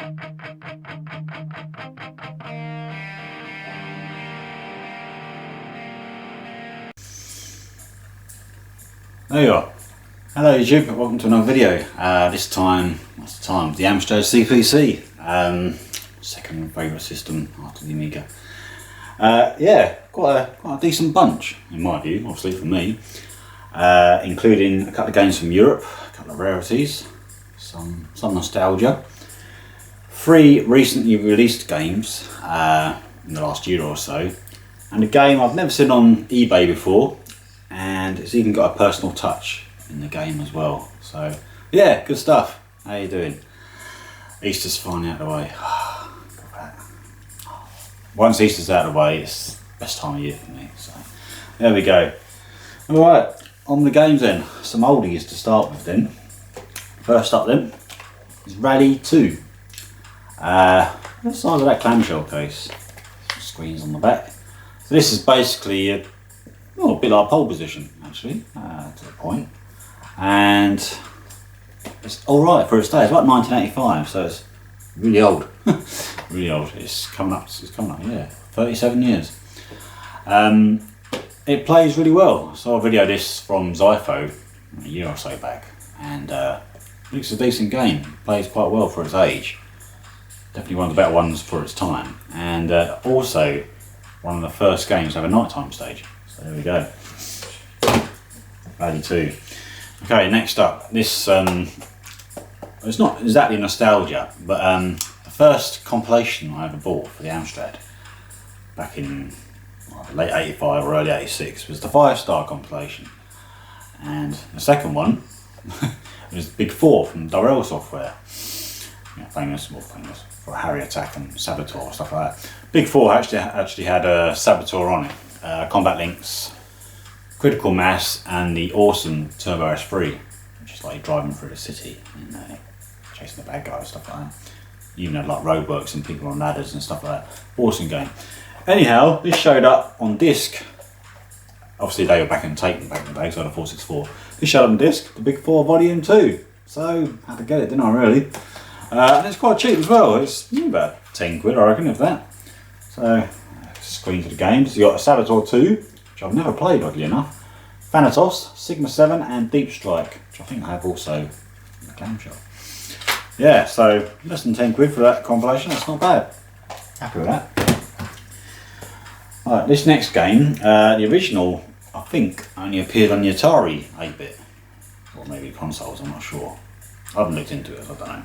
There you are. Hello YouTube, welcome to another video. This time, what's the time? The Amstrad CPC. Second favourite system after the Amiga. Yeah, quite a decent bunch in my view, obviously for me. Including a couple of games from Europe, a couple of rarities, some nostalgia. 3 recently released games in the last year or so, and a game I've never seen on eBay before, and it's even got a personal touch in the game as well. So yeah, good stuff. How you doing? Easter's finally out of the way. Once Easter's out of the way, it's the best time of year for me. So there we go. Alright, on the games then. Some oldies to start with then. First up then is Rally 2. The size of that clamshell case. Some screens on the back. So this is basically a bit like pole position actually, to the point. And it's alright for its day. It's like 1985, so it's really old. Really old. It's coming up, yeah, 37 years. It plays really well. I saw a video of this from Zypho a year or so back, and it's a decent game. It plays quite well for its age. Definitely one of the better ones for its time, and also one of the first games to have a nighttime stage. So there we go. Rally 2. Okay, next up, this it's not exactly nostalgia, but the first compilation I ever bought for the Amstrad back in late 85 or early 86 was the 5-star compilation, and the second one was Big 4 from Durrell Software. Yeah, famous for Harry Attack and Saboteur, stuff like that. Big 4 actually had a Saboteur on it, Combat Links, Critical Mass, and the awesome Turbo S3, which is like driving through the city and chasing the bad guys, stuff like that. Even had like roadworks and people on ladders and stuff like that. Awesome game. Anyhow, this showed up on disc. Obviously they were back in tape back in the day, so I had a 464. This showed up on disc, the Big 4 Volume 2. So had to get it, didn't I really? And it's quite cheap as well. It's about 10 quid, I reckon, if that. So screen to the games. You got a Saboteur 2, which I've never played, oddly enough. Thanatos, Sigma 7, and Deep Strike, which I think I have also in the clamshell. Yeah, so less than 10 quid for that compilation. That's not bad. Happy with that. Right, this next game, the original, I think, only appeared on the Atari 8-bit, or maybe consoles. I'm not sure. I haven't looked into it, so I don't know.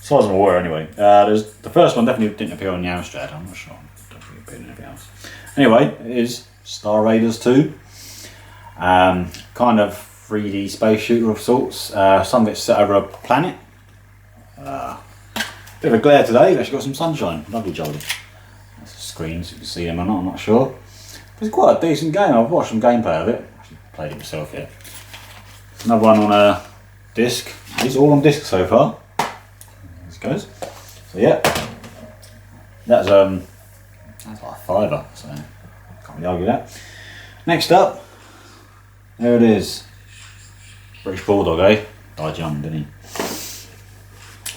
As far as I'm aware, anyway. The first one definitely didn't appear on the Amstrad. I'm not sure. It definitely appeared on anything else. Anyway, it is Star Raiders 2. Kind of 3D space shooter of sorts. Some of it's set over a planet. Bit of a glare today. We've actually got some sunshine. Lovely jolly. That's the screens. You can see them or not. I'm not sure. But it's quite a decent game. I've watched some gameplay of it. Actually played it myself yet. Another one on a disc. It's all on disc so far. This goes. So yeah, that's like a £5, so can't really argue that. Next up, there it is. British Bulldog, eh? Died young, didn't he?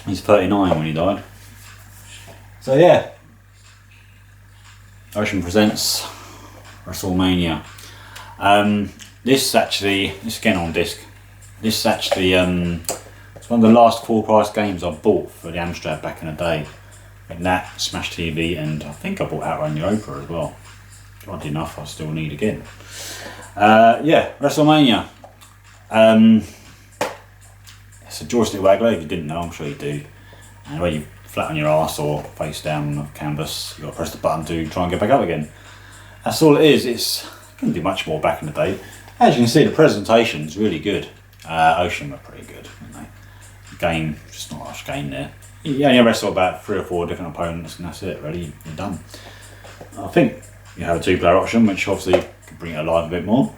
He's 39 when he died. So yeah, Ocean presents Wrestlemania. This again on disc. This actually it's one of the last full price games I bought for the Amstrad back in the day. And that, Smash TV, and I think I bought Outrun Europa as well. Oddly enough, I still need again. Yeah, Wrestlemania. It's a joystick waggler. If you didn't know, I'm sure you do. And when you flat on your ass or face down on the canvas, you got to press the button to try and get back up again. That's all it is. It couldn't do much more back in the day. As you can see, the presentation's really good. Ocean were pretty good, weren't they? The game, just not much game there. You only wrestle about 3 or 4 different opponents, and that's it. Really, you're done. I think you have a 2-player option, which obviously could bring it alive a bit more.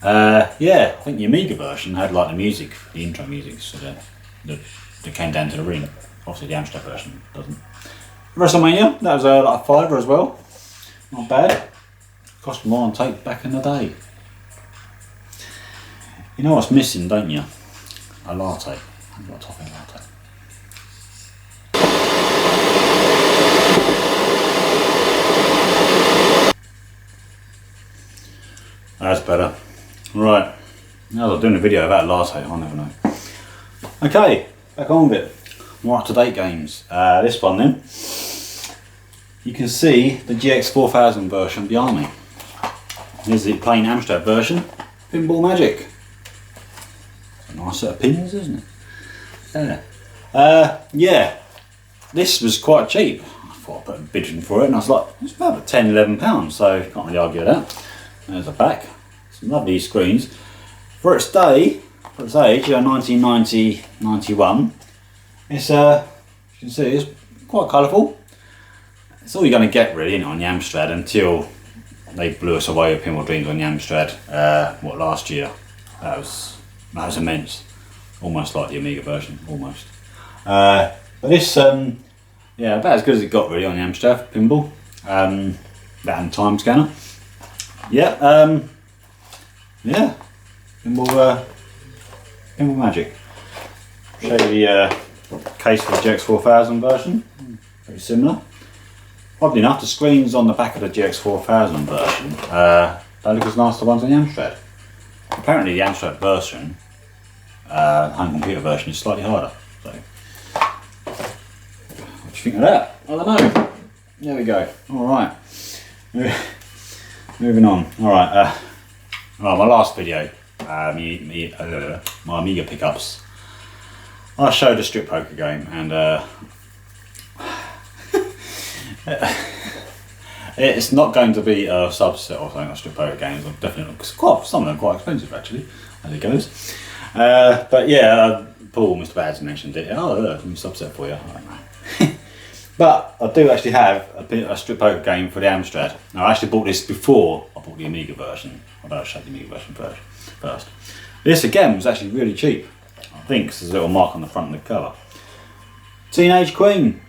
Yeah, I think the Amiga version had like the music, the intro music, so that came down to the ring. Obviously the Amstrad version doesn't. Wrestlemania, that was like a £5 as well. Not bad. Cost more on tape back in the day. You know what's missing, don't you? A latte. I've got a topping latte. That's better. Right. Now I was doing a video about latte, I never know. Okay, back on with it. More up-to-date games. This one then. You can see the GX4000 version behind me. Here's the plain Amstrad version. Pinball Magic. A nice set of pins, isn't it? Yeah. Yeah. This was quite cheap. I thought I'd put a bid in for it, and I was like, it's about £10–11, so can't really argue with that. There's the back. Some lovely screens. For its day, for its age, 1990–91, it's you can see it's quite colourful. It's all you're going to get really, isn't it, on the Amstrad, until they blew us away with Pinball Dreams on the Amstrad. What, last year? That was immense. Almost like the Amiga version, almost. But this, yeah, about as good as it got really on the Amstrad pinball. That and time scanner. Yeah, yeah. Pinball Magic. Show you the case for the GX4000 version. Very similar. Oddly enough, the screens on the back of the GX4000 version don't look as nice as the ones on the Amstrad. Apparently, the Amstrad version, home computer version, is slightly harder. So, what do you think of that? I don't know. There we go. All right. Moving on. All right. Well, my last video. My Amiga pickups. I showed a strip poker game, and it's not going to be a subset or something of strip poker games. I'm definitely not, some of them are quite expensive actually, as it goes. But yeah, Paul, Mr. Bads mentioned it. Oh, look, a new subset for you. I don't know. But I do actually have a strip poker game for the Amstrad. Now, I actually bought this before I bought the Amiga version. Although I showed the Amiga version first. This again was actually really cheap. I think there's a little mark on the front of the cover. Teenage Queen.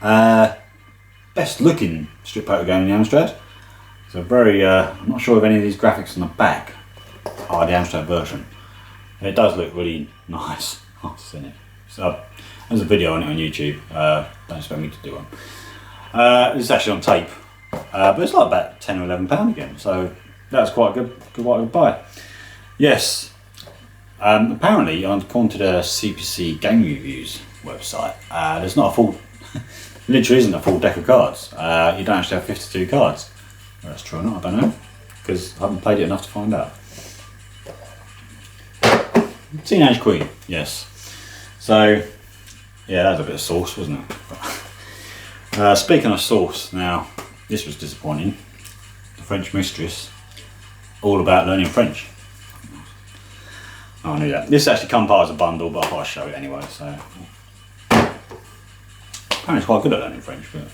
Best looking strip poker game in the Amstrad. It's a very, I'm not sure if any of these graphics on the back are the Amstrad version. It does look really nice. I've seen it. So there's a video on it on YouTube. Don't expect me to do one. It's actually on tape, but it's like about £10 or £11 again. So that's quite a good buy. Yes. Apparently, according to the CPC Game Reviews website, there's not a full, literally isn't a full deck of cards. You don't actually have 52 cards. Whether that's true or not, I don't know, because I haven't played it enough to find out. Teenage Queen, yes. So, yeah, that was a bit of sauce, wasn't it? Speaking of sauce, now, this was disappointing. The French Mistress, all about learning French. Oh, I knew that. This actually come part as a bundle, but I thought I'd show it anyway, so. Apparently it's quite good at learning French, but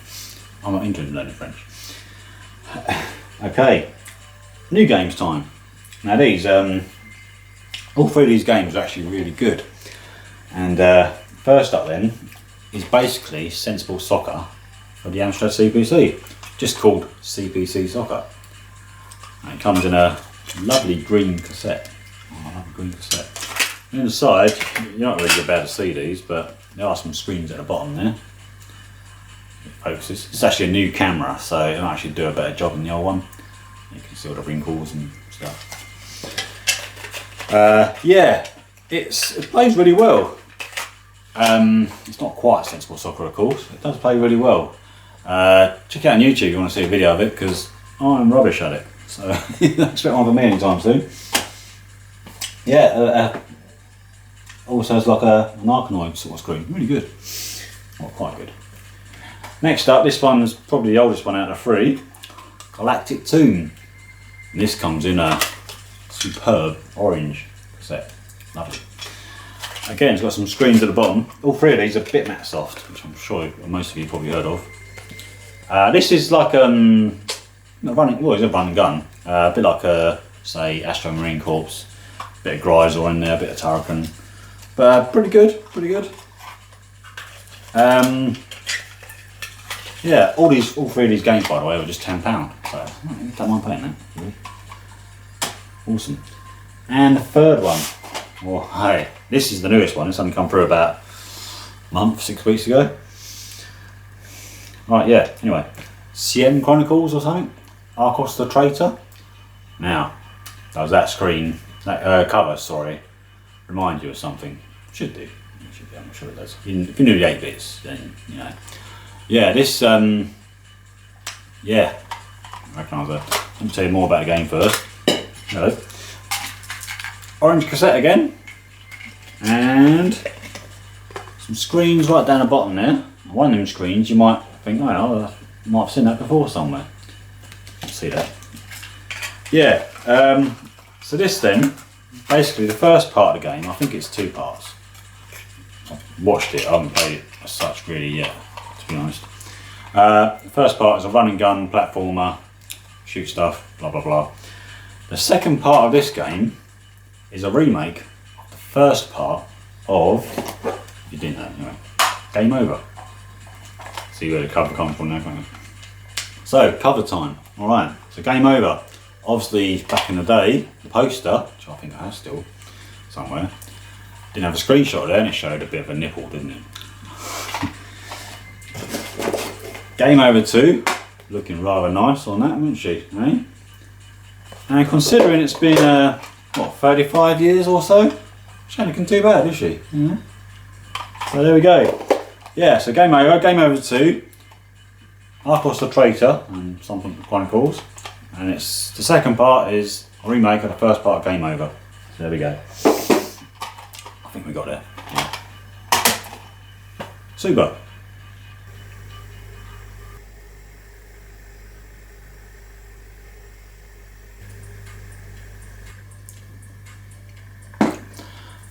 I'm not interested in learning French. Okay, new games time. Now these, all three of these games are actually really good. And first up then is basically Sensible Soccer for the Amstrad CPC, just called CPC Soccer. And it comes in a lovely green cassette. Oh, I love a green cassette. And inside, you're not really about to see these, but there are some screens at the bottom there. It focuses. It's actually a new camera, so it'll actually do a better job than the old one. You can see all the wrinkles and stuff. Yeah, it plays really well. It's not quite Sensible Soccer, of course. It does play really well. Check it out on YouTube if you want to see a video of it, because I'm rubbish at it. So don't expect one from me anytime soon. Yeah, also has like an Arcanoid sort of screen. Really good. Well, quite good. Next up, this one's probably the oldest one out of the three. Galactic Tomb. And this comes in a superb orange cassette. Lovely. Again, it's got some screens at the bottom. All three of these are bitmap soft, which I'm sure most of you probably heard of. This is like it's a run and gun. A bit like say Astro Marine Corps. Bit of Grisel in there, a bit of Turrican. But pretty good, pretty good. Yeah, all three of these games, by the way, were just £10. So don't mind paying that. Really. Awesome. And the third one. Well, hey, this is the newest one. It's only come through about a month, 6 weeks ago. Right, yeah. Anyway, Siem Chronicles or something. Arcos the Traitor. Now, does that screen, that cover, sorry, remind you of something? Should do. It should do. I'm sure it does. If you knew the 8 bits, then you know. Yeah, this. Yeah, I recognise that. Let me tell you more about the game first. Hello. Orange cassette again, and some screens right down the bottom there. One of them screens you might think, oh, I might have seen that before somewhere. Let's see that. Yeah. So this then, basically the first part of the game, I think it's 2 parts. I've watched it, I haven't played it as such really yet, to be honest. The first part is a run and gun platformer, shoot stuff, blah blah blah. The second part of this game is a remake of the first part of, if you didn't know anyway, Game Over. See where the cover comes from there, can't you? So, cover time, alright, so Game Over. Obviously, back in the day, the poster, which I think I have still somewhere, didn't have a screenshot there and it showed a bit of a nipple, didn't it? Game Over 2, looking rather nice on that, wasn't she? Eh? And considering it's been, what, 35 years or so, she ain't looking too bad, is she? Yeah. So there we go. Yeah, so Game Over 2, Arcos the Traitor, and something Chronicles. And it's the second part is a remake of the first part of Game Over. So there we go. I think we got there. Yeah. Super.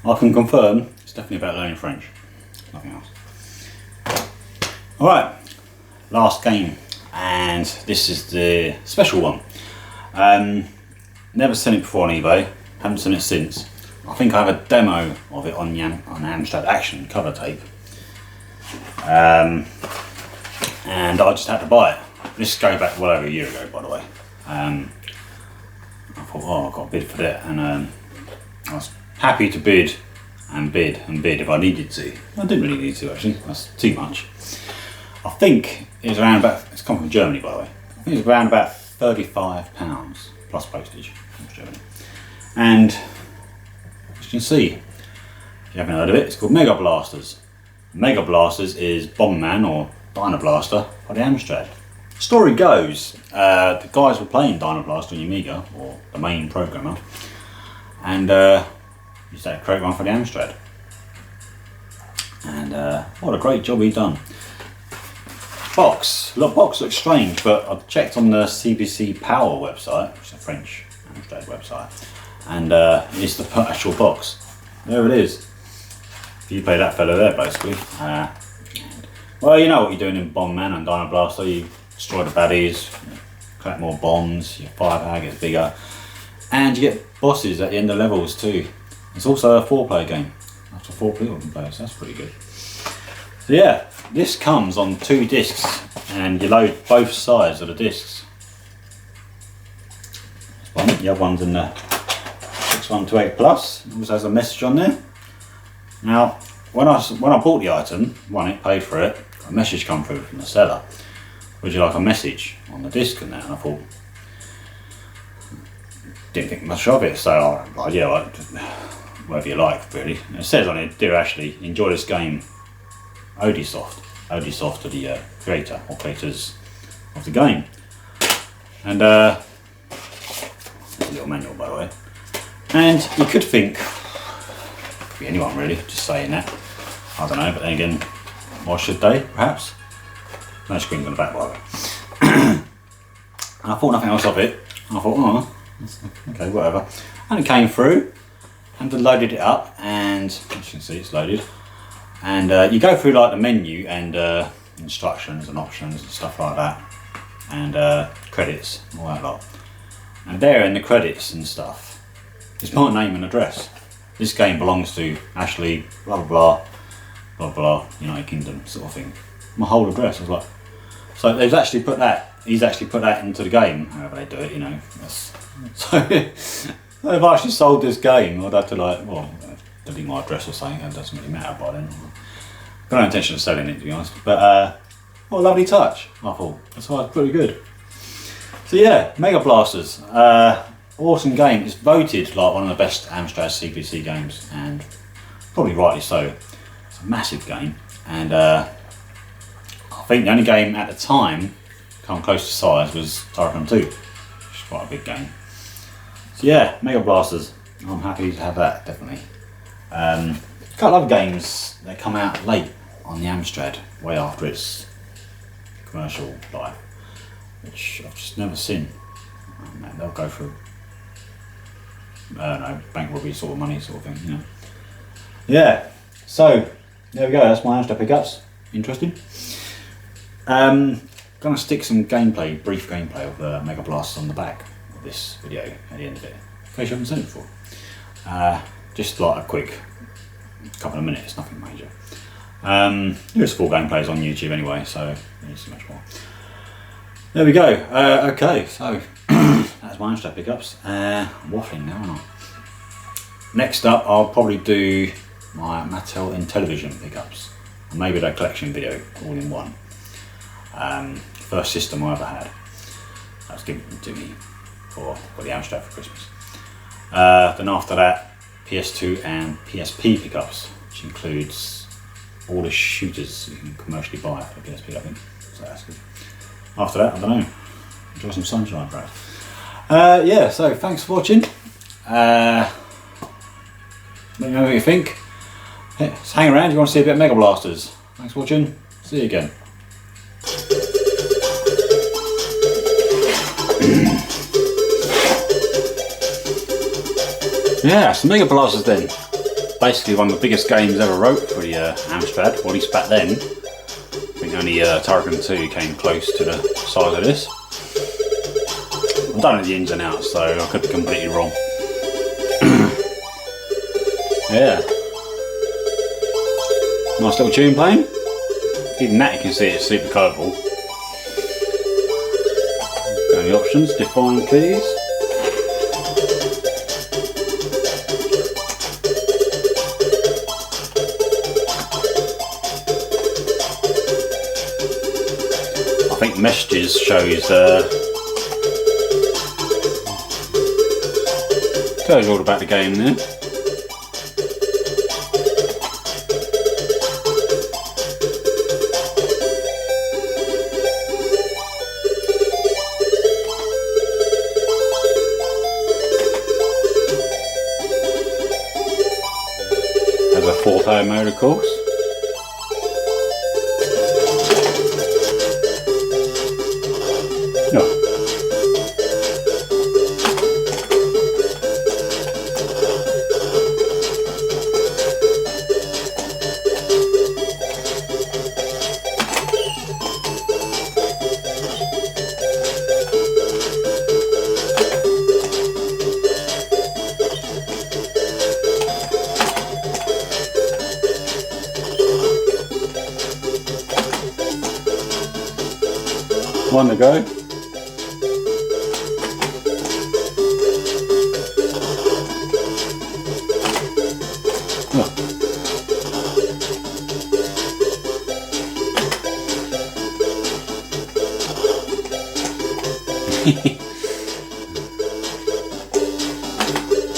I can confirm it's definitely about learning French. Nothing else. Alright, last game. And this is the special one. Never seen it before on eBay, haven't seen it since. I think I have a demo of it on Amstrad Action cover tape. And I just had to buy it. This goes back well over a year ago, by the way. I thought, oh, I've got a bid for that, and I was happy to bid and bid and bid if I needed to. I didn't really need to actually, that's too much. I think it was around about, it's come from Germany by the way, I think it was around about £35 plus postage from Germany. And as you can see, if you haven't heard of it, it's called Mega Blasters. Mega Blasters is Bomberman or Dynablaster by the Amstrad. The story goes, the guys were playing Dynablaster on Amiga, or the main programmer, and used to create one for the Amstrad. And what a great job he done. Box looks strange, but I've checked on the CPC Power website, which is a French Amstrad website, and it's the actual box. There it is. You play that fellow there, basically. Well, you know what you're doing in Bomberman and Dynablaster. You destroy the baddies, collect more bombs, your firepower gets bigger, and you get bosses at the end of levels too. It's also a 4-player game. Up to 4 people can play, so that's pretty good. So yeah, this comes on 2 discs, and you load both sides of the discs. The other one's in the 6128 Plus. It also has a message on there. Now, when I bought the item, won it, paid for it, a message come through from the seller. Would you like a message on the disc and that? And I thought, didn't think much of it, so I replied, yeah, well, whatever you like, really. And it says on it, dear Ashley, enjoy this game, Odisoft. Odisoft are the creator or creators of the game. And there's a little manual, by the way. And you could think, could be anyone really, just saying that. I don't know, but then again, why should they, perhaps? No screens on the back, by the way. And I thought nothing else of it. I thought, oh, okay, whatever. And it came through, and I loaded it up, and as you can see, it's loaded. And you go through like the menu and instructions and options and stuff like that, and credits, all that lot. And there in the credits and stuff, it's my name and address. This game belongs to Ashley, blah blah blah, blah blah, United Kingdom sort of thing. My whole address. I was like, so they've actually put that. He's actually put that into the game. However they do it, you know. So they've actually sold this game. I'd have to like, well, delete my address or something. It doesn't really matter by then. Got no intention of selling it, to be honest. But what a lovely touch. I thought that's why it's pretty good. So yeah, Mega Blasters. awesome game. It's voted like one of the best Amstrad CPC games, and probably rightly so. It's a massive game, and I think the only game at the time come close to size was Tycoon 2, which is quite a big game. So yeah, Mega Blasters. I'm happy to have that, definitely. A couple of other games that come out late on the Amstrad, way after its commercial life, which I've just never seen. They'll go for bank robbery sort of money sort of thing, you know. Yeah, so there we go, that's my Amstrad pickups. Interesting. Gonna stick some gameplay, brief gameplay of Mega Blasters on the back of this video at the end of it, in case you haven't seen it before. Just like a quick couple of minutes, nothing major. There's 4 gameplays on YouTube anyway, so there's so much more. There we go. Okay, so that's my Amstrad pickups. I'm waffling now, aren't I? Next up, I'll probably do my Mattel Intellivision pickups, or maybe their collection video all in one. First system I ever had. That was given to me for the Amstrad for Christmas. Then after that, PS2 and PSP pickups, which includes all the shooters you can commercially buy for PSP, I think. So that's good. After that, I don't know. Enjoy some sunshine, perhaps. Yeah, so thanks for watching. Let me know what you think. Just hang around if you want to see a bit of Mega Blasters. Thanks for watching. See you again. Yeah, so Mega Blasters then. Basically one of the biggest games ever wrote for the Amstrad, or at least back then. I think only Tycoon 2 came close to the size of this. I don't know the ins and outs, so I could be completely wrong. Yeah. Nice little tune playing. Even that you can see it's super colourful. Go to the options, define keys. I think messages shows tells you all about the game there. Has a 4-player mode, of course. No. One to go. Oh.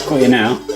Got you now.